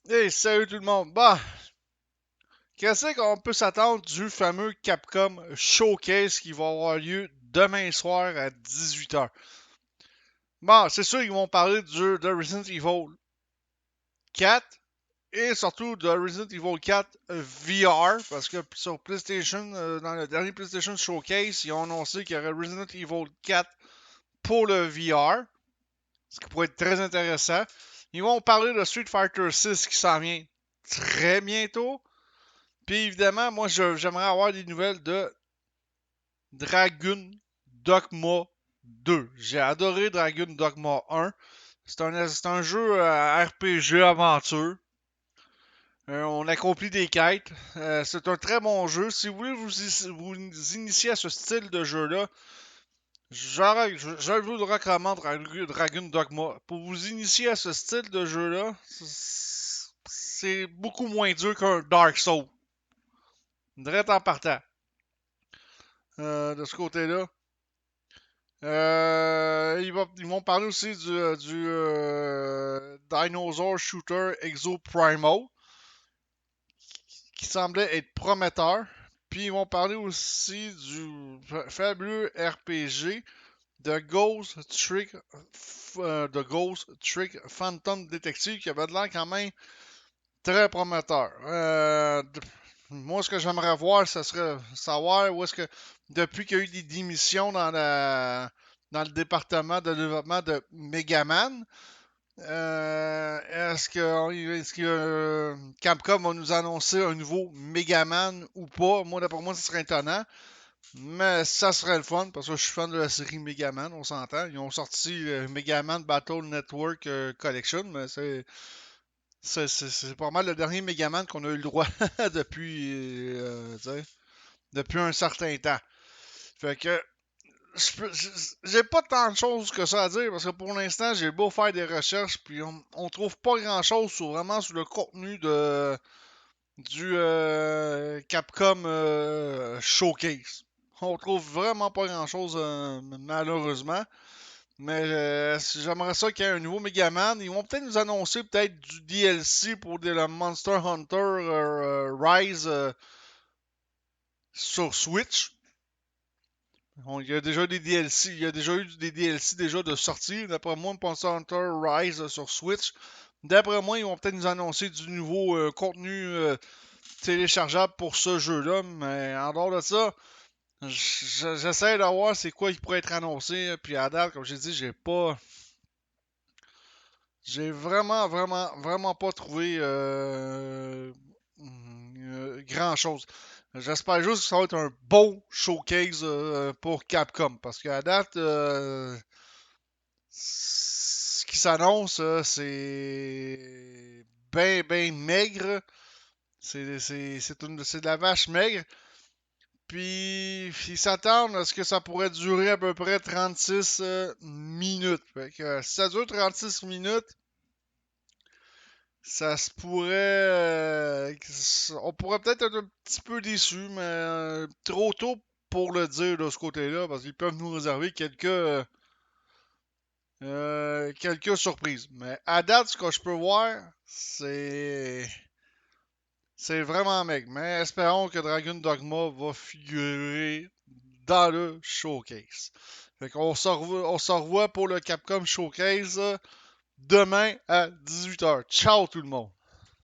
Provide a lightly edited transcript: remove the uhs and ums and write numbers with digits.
Hey, salut tout le monde. Bah, qu'est-ce qu'on peut s'attendre du fameux Capcom Showcase qui va avoir lieu demain soir à 18h? Bon, c'est sûr qu'ils vont parler du jeu de Resident Evil 4 et surtout de Resident Evil 4 VR parce que sur PlayStation, dans le dernier PlayStation Showcase, ils ont annoncé qu'il y aurait Resident Evil 4 pour le VR, ce qui pourrait être très intéressant. Ils vont parler de Street Fighter 6 qui s'en vient très bientôt. Puis évidemment, moi, j'aimerais avoir des nouvelles de Dragon Dogma 2. J'ai adoré Dragon Dogma 1. C'est un jeu RPG aventure. On accomplit des quêtes. C'est un très bon jeu. Si vous voulez vous initier à ce style de jeu-là, je vous le recommande, Dragon Dogma. Pour vous initier à ce style de jeu-là, c'est beaucoup moins dur qu'un Dark Souls. Direct en partant. De ce côté-là. Ils vont parler aussi du Dinosaur Shooter Exo Primal, qui semblait être prometteur. Puis ils vont parler aussi du fabuleux RPG de Ghost Trick Phantom Detective, qui avait de l'air quand même très prometteur. Moi, ce que j'aimerais voir, ce serait savoir où est-ce que, depuis qu'il y a eu des démissions dans le département de développement de Megaman, est-ce que Capcom va nous annoncer un nouveau Megaman ou pas? Moi, d'après moi, ce serait étonnant. Mais ça serait le fun parce que je suis fan de la série Megaman, on s'entend. Ils ont sorti Megaman Battle Network Collection, mais c'est pas mal le dernier Megaman qu'on a eu le droit depuis un certain temps. Fait que j'ai pas tant de choses que ça à dire parce que pour l'instant, j'ai beau faire des recherches puis on trouve pas grand chose sur le contenu du Capcom Showcase. On trouve vraiment pas grand chose malheureusement. Mais j'aimerais ça qu'il y ait un nouveau Megaman. Ils vont peut-être nous annoncer peut-être du DLC pour le Monster Hunter Rise sur Switch. Il y a déjà des DLC, il y a déjà eu des DLC déjà de sortie. D'après moi, Monster Hunter Rise sur Switch. D'après moi, ils vont peut-être nous annoncer du nouveau contenu téléchargeable pour ce jeu-là. Mais en dehors de ça, j'essaie de voir c'est quoi qui pourrait être annoncé. Puis à date, comme j'ai dit, j'ai vraiment, vraiment, vraiment pas trouvé grand chose. J'espère juste que ça va être un beau showcase pour Capcom. Parce qu'à date, ce qui s'annonce, c'est ben, ben maigre. C'est de la vache maigre. Puis, ils s'attendent à ce que ça pourrait durer à peu près 36 minutes. Fait que, si ça dure 36 minutes, ça se pourrait. On pourrait peut-être être un petit peu déçu, mais trop tôt pour le dire de ce côté-là, parce qu'ils peuvent nous réserver quelques surprises. Mais à date, ce que je peux voir, c'est vraiment mec. Mais espérons que Dragon Dogma va figurer dans le showcase. Fait qu'on on se revoit pour le Capcom Showcase demain à 18h. Ciao tout le monde!